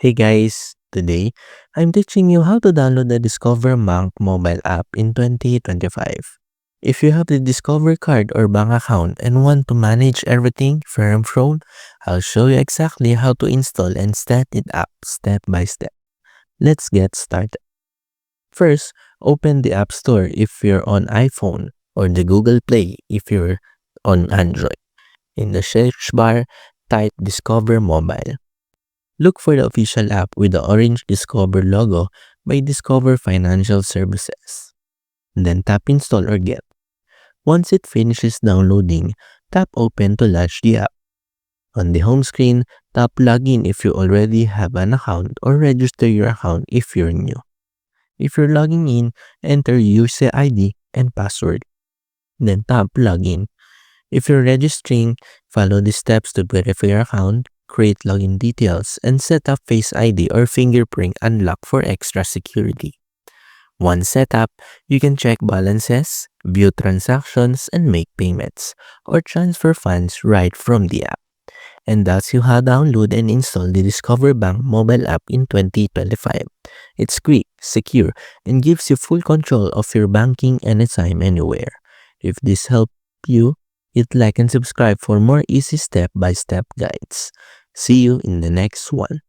Hey guys, today I'm teaching you how to download the Discover Bank mobile app in 2025. If you have the Discover card or bank account and want to manage everything from phone, I'll show you exactly how to install and set it up step by step. Let's get started. First, open the App Store if you're on iPhone or the Google Play if you're on Android. In the search bar, type Discover Mobile. Look for the official app with the orange Discover logo by Discover Financial Services. Then tap Install or Get. Once it finishes downloading, tap Open to launch the app. On the home screen, tap Login if you already have an account or register your account if you're new. If you're logging in, enter user ID and password. Then tap Login. If you're registering, follow the steps to verify your account, create login details, and set up Face ID or fingerprint unlock for extra security. Once set up, you can check balances, view transactions, and make payments, or transfer funds right from the app. And that's how download and install the Discover Bank mobile app in 2025. It's quick, secure, and gives you full control of your banking anytime, anywhere. If this helped you, hit like and subscribe for more easy step-by-step guides. See you in the next one.